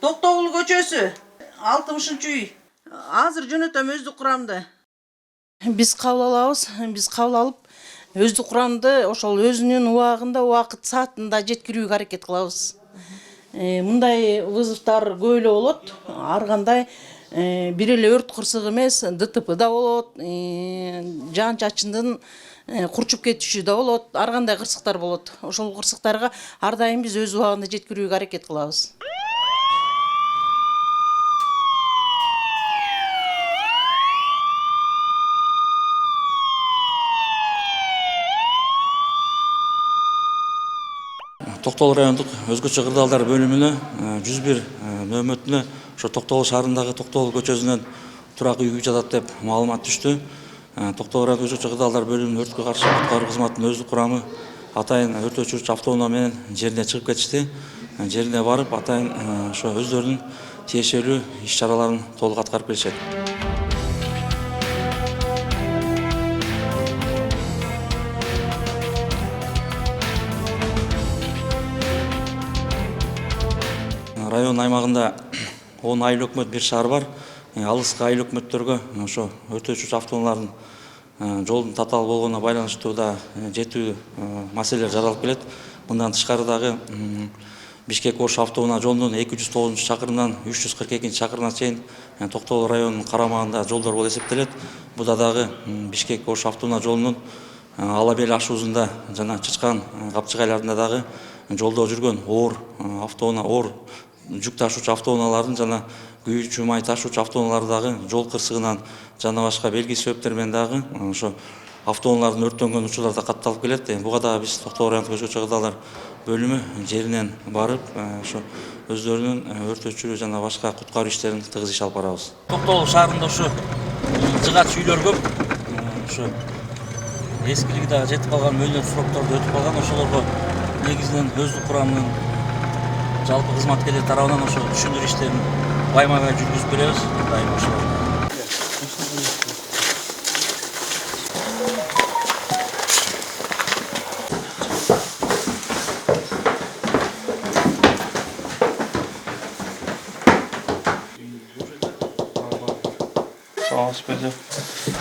Токтогул көчөсү 60-үй. Азыр жөнөтөм өздүк курамды. Биз кабыл алабыз. Биз кабыл алып өздүк курамды ошол өзүнүн убагында, убакыт саатында жеткирүүгө аракет кылабыз. Мындай вызовтар көп эле болот. Ар кандай бир эле өрт кырсыгы эмес, ДТП да болот, жан чачындын курчуп кетиши да болот, ар кандай кырсыктар болот. Ошол кырсыктарга ар дайым биз өз убагында жеткирүүгө аракет кылабыз. Токтогул райондук өзгөчө кырдаалдар бөлүмүнө 101 нөөмөтүнө ошо Токтогул шаарындагы Токтогул көчөсүнөн турак үй жатат деп маалымат түштү. Токтогул райондук өзгөчө кырдаалдар бөлүмүнүн өрткө каршы куткаруу кызматынын өздүк курамы атайын өрт өчүрүүчү автоунаа менен жерине чыгып кетишти. Жерине барып атайын ошо өздөрүнүн тиешелүү иш чараларын толук аткарып келишет. Район аймагында 10 айыл өкмөт, бир шаар бар. Алыскы айыл өкмөттөргө ошо өрт өчүрүүчү автоунаалардын жолдун татаал болгонуна байланыштуу да жетүү маселелер жаралып келет. Мындан тышкары дагы Бишкек-Ош автоунаа жолунун 209-чакырымдан 342-чакырымына чейин Токтогул районунун карамагында жолдор болуп эсептелет. Буда дагы Бишкек-Ош автоунаа жолунун Ала Бел ашуусунда жана Чычкан капчыгайларында дагы жолдо жүргөн оор автоунаа, оор жүк ташуучу автоунаалардын жана күйүүчү май ташуучу автоунаалар дагы жол кырсыгынан жана башка белгисиз себептер менен дагы ошо автоунаалардын өрттөнгөн учурлары да катталып келет. Буга дагы биз Токтогул райондук өзгөчө кырдаалдар бөлүмү жеринен барып ошо өздөрүнүн өрт өчүрүү жана башка куткаруу иштерин тыгыз иш алып барабыз. Токтогул шаарында ошо жыгач үйлөр көп. Ошо эскилиги дагы жетип калган, мөөнөт срокторду өтүп калган, ошолорго негизинен өздүк курамынын жалпы кызматкерлер тарабынан ошо түшүндүрүү иштерин байма-бай жүргүзүп беребиз. Дайым ошо.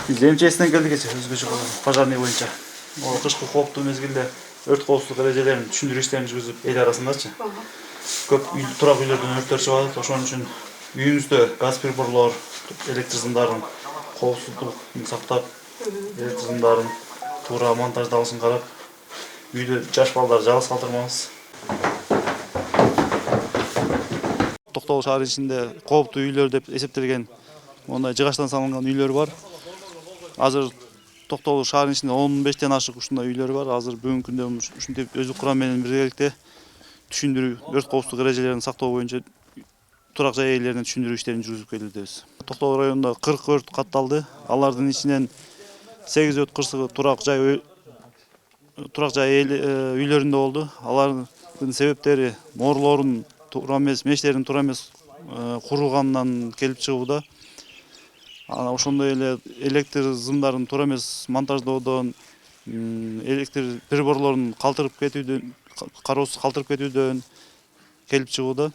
Биз МЧСтен келдик өзгөчө пожарный боюнча. Кышкы кооптуу мезгилде өрт коопсуздук эрежелерин түшүндүрүү иштерин жүргүзүп эл арасындачы. Көп турак үйлөрдөн өрттөр чыгып атат. Ошон үчүн үйүңүздө газ приборлор, электр сымдарын коопсуздук сактап, электр сымдарын туура монтаждалышын карап, үйдө жаш балдарды жалгыз калтырмаңыз. Токтогул шаарынын ичинде кооптуу үйлөр деп эсептелген ондай жыгачтан салынган үйлөр бар. Азыр Токтогул шаарынын ичинде 15тен ашык ушундай үйлөр бар. Азыр бүгүнкү күндө ушинтип өздүк курам менен биргеликте түшүндүрүү, өрт коопсуздук эрежелерин сактоо боюнча турак жай ээлерине түшүндүрүү иштерин жүргүзүп келүүдөбүз. Токтогул районунда 40 өрт катталды. Алардын ичинен 8 өрт кырсыгы турак жай үйлөрүндө болду. Алардын себептери mooрлордун туура эмес, мештердин туура эмес куруганынан келип чыгууда. Ошондой эле электр сымдарын туура эмес монтаждоодон, электр приборлорун калтырып кетүүдөн, кароосуз калтырып кетүүдөн келип чыгууда.